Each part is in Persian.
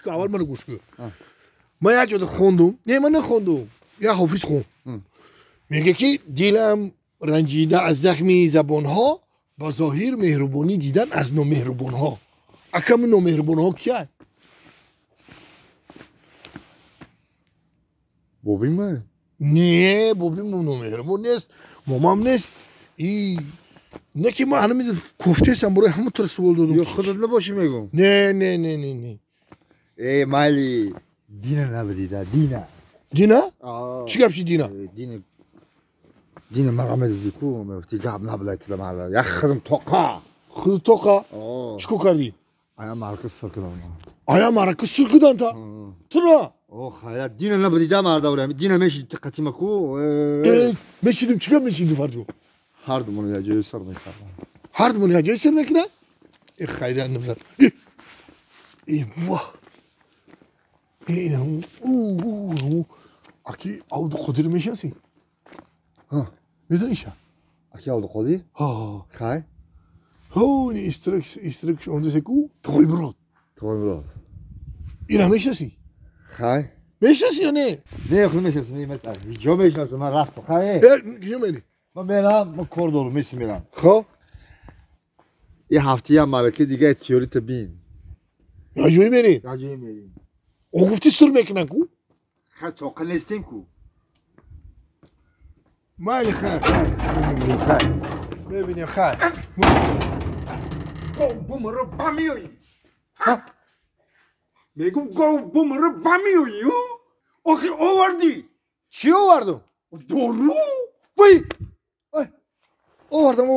کن اول منو گوش کن من یک جا خوندم نه من نخوندم یا حافظ خون میگه که دلم رنجیده از زخمی زبانها با ظاهر مهربانی دیدن از نامهربانها اکم نامهربانها کیه بابی من نه بابی من نامهربان نیست مامام نیست نه که من هنوز کفته هستم برای همون طور سوال دادم یا خودت نباشی میگم نه ای مالی دینه نبدیده دینا؟ چی گفتی دینا؟ دینه مرامه دیدی کو میفتی گاب نبلایت دمالا یا خودم توقع خود توقع؟ چیکو کردی؟ آیا مرکز سرکدم آیا مرکز سرکدم تا؟ تو نه؟ خیلی دینه نبدیده مردا ورم دینه میشی تقتی مکو میشیدم چیکار میشیدی فردو؟ هر دو منو یه سر میکنه هر دو منو یه سر میکنه؟ خیلی نمیاد واه اوه اکی اول قدیر میشناسی؟ میدونیشه؟ اکی اول قدیر؟ خیلی؟ هون استرکش اونده سکو توی براد اینا میشناسی؟ خیلی؟ میشناسی یا نه؟ نه خود میشناسم جا میشناسم من رفت خیلی؟ کجا میری؟ من میرم من کار دارم میرم خب؟ یه هفته هم مرکه دیگه تیوری تبین یا جوی میری؟ یا جوی میریم او گفتی سر میکنن کو؟ خیلی توقع نیستیم کو مالی خیلی ببینیم خیلی گو بومرو بامیوی میگم گو بومرو بامیوی آخی آوردی چی آوردم؟ دورو وای آوردم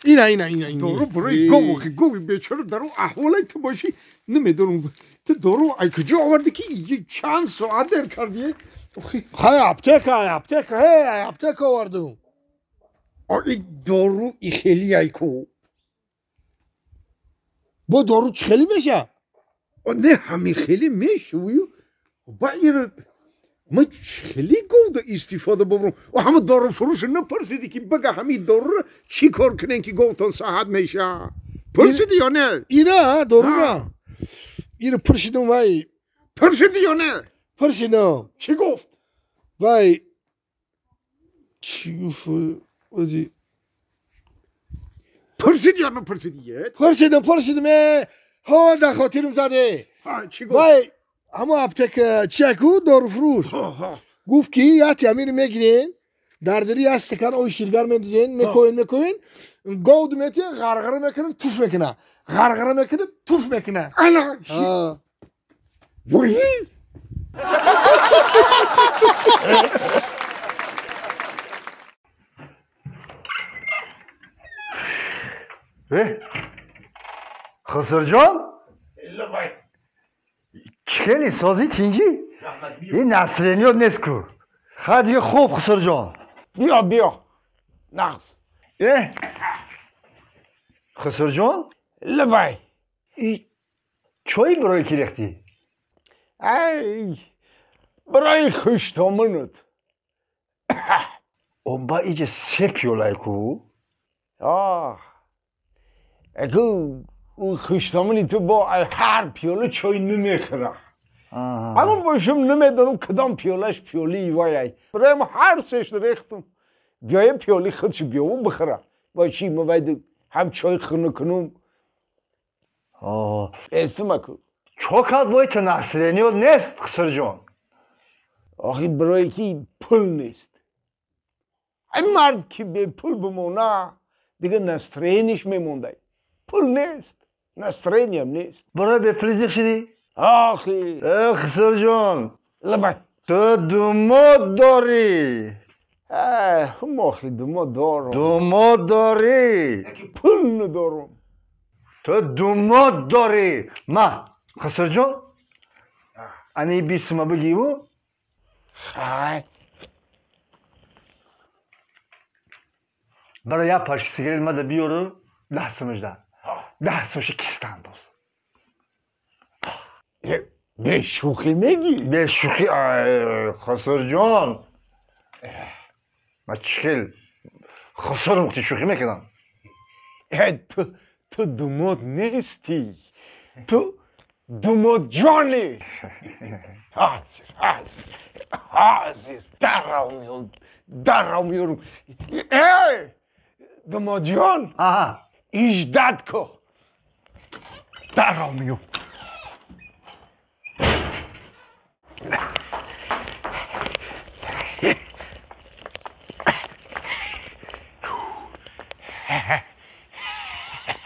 اینا دورو برای گو آخی گوی بیچاره در اون احوالی تو باشی نمیدونم تو دورو ای کجا آوردی که یه چند ساعت در کردی خیلی اپتک آوردم ای دورو ای خیلی ای کو با دارو چه خیلی میشه؟ نه همین خیلی میشه با این ما خیلی گفت استفاده ببرم و همه دارو فروش نپرسیدی که بگه همین دارو چی کار کنن که گفتن صحت میشه پرسیدی یا نه؟ اینا دارو نه اینو پرسیدم وای پرسیدی یا نه؟ پرسیدم چی گفت؟ وای چی گفت وزی پرسیدی یا نه پرسیدی؟ پرسیدم ها در خاطرم زده چی گفت؟ وای همه اپتک چیکو دارو فروش گفت که یا تیامیر میگیرین دردری از استکان او شیرگر میدین میکنین گود میتی غرغره میکنن توف میکنه انا وی خسر جان چلی سازی تینجی این نصرانیات نیست کو خیلی خوب خسر جان بیا نقص خسر جان لبای این چای برای کی ریختی ای برای خوشتامنت اون با ایجا سه پیولای کو اگه اون خوشتامنی تو با هر پیوله چای نمیخوره اما باشم نمیدونم کدام پیولش پیولی وای برای ما هر سهش ریختم بیای پیولی خودش بیاو بخوره با چی موید هم چای خونه کنم اسم اکو چوکات باید نصرانیات نیست خسر جان آخی برای کی پول نیست این مرد که به پول بمونه دیگه نصرانیش میمونده پول نیست نصرانی هم نیست برای به پلیزی شدی؟ آخی خسر جان لبای تو دوماد داری هم آخی دوماد دارم دوماد داری اگه پول ندارم تو دوماد داری ما خسر جان انی بیسما بگیو خیلی برای یه پاشک سیگریت مده بیارو 10 سمش ده 10 سمش کیستن دوست به شوخی میگی؟ به شوخی خسر جان ما چخیل خسر مقتی شوخی میکنم تو دوماد نیستی تو دومود جانی حاضر در را میارم ای دومود جان ایجداد کو در را میارم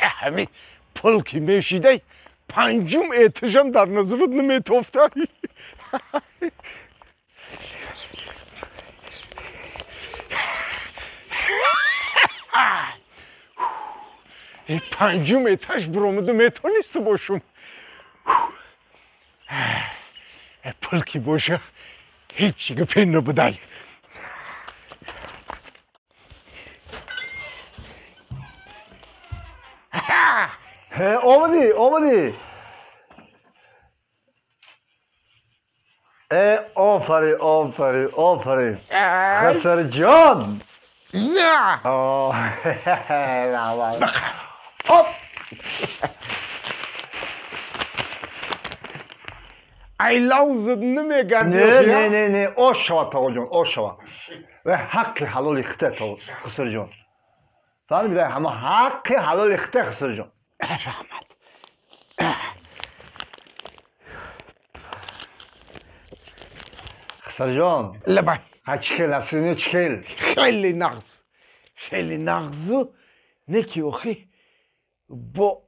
همین پل که میشیده پنجم اتجام در نظرت نمیتوفته پنجم اتج برآمده میتونست باشم پل که باشه هیچی که پین نبوده آمدی آفرین خسر جان نه ای لوزت نمیگن نه آش شود تا جان آش شود و حق حلال اخته تا خسر جان فهمیدی همه حق حلال اخته خسر جان رحمت خسر جان لبای چکل هستی چکل خیلی نغزو نکی اخی با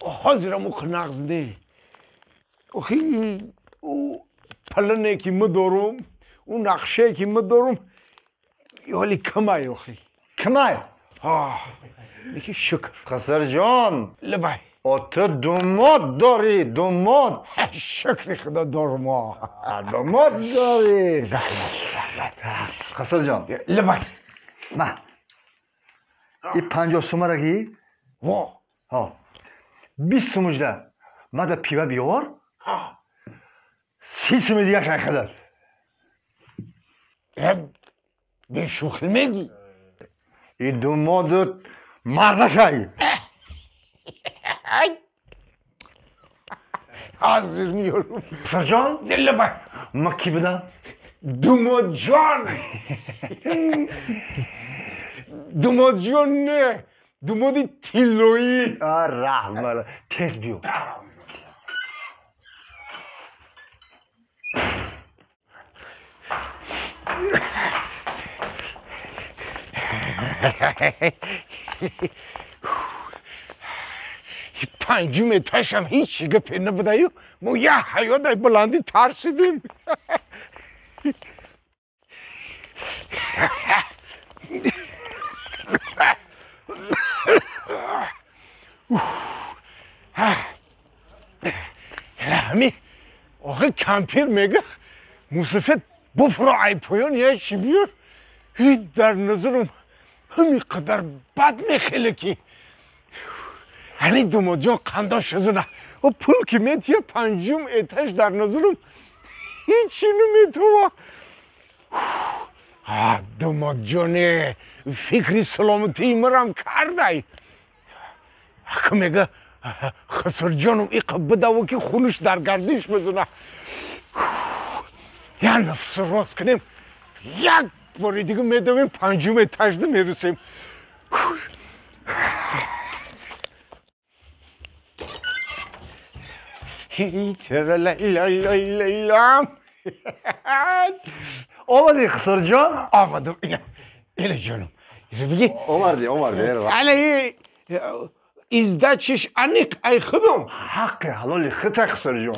حاضرم اخ نغز نه اخی او پلنه که مدارم او نقشه که مدارم ولی کمای اخی کمای نکی شکر خسر جان لبای تو دوماد داری دوماد شکر خدا دارم دوماد داری رحمت خسر جان لبای نه این 50 سومه را گی 20 سومجده مده پیوه بیار 30 سومه دیگه شای خدر به شوخی میگی این دومادت مرده شای حاضر میارم خسر جان لبای ما کی بدم دومود جان نه دومودی تیلویی رحمت تیز بیو پنجم اتشم هیچی گپی نبوده ما یه حیادای بلندی ترسیدیم همی آخه کمپیر میگه موسفت بفرا ای پایان یه چی بیار در نظرم همی قدر بد میخیله که هنی دومود جان قندا شزنه و پول که میتیه پنجم اتش در نظرم هیچی نمیتوه دومود جانه فکری سلامتی مرم کرده که میگه خسر جانم ایقا بدو که خونش در گردش بزنه یا نفس راست کنیم یک باری دیگه میدویم پنجم اتش میرسیم چرا لیلام آمدی خسر جان آمدم اینه جانم بگی آمردی علی ازده چش انیق ای خودم حق حلال خطه خسر جان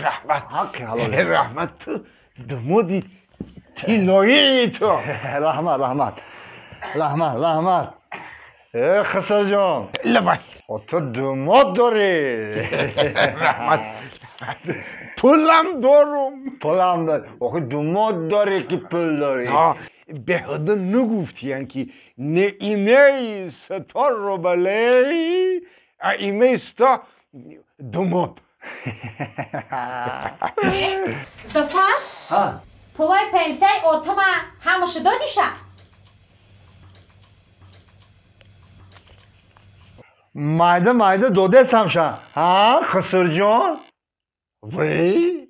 رحمت حق حلال رحمت تو دمودی تیلایی تو رحمت خسر جان لبای تو دوماد داری رحمت پولم داری آخه دوماد داری که پول داری به خدا نگفتی که نیمه ستار رو بله ایمه ستا دوماد زفر پوای پنسه اوتوما هموشه دادیشه майда додесамша Хисрҷон وی؟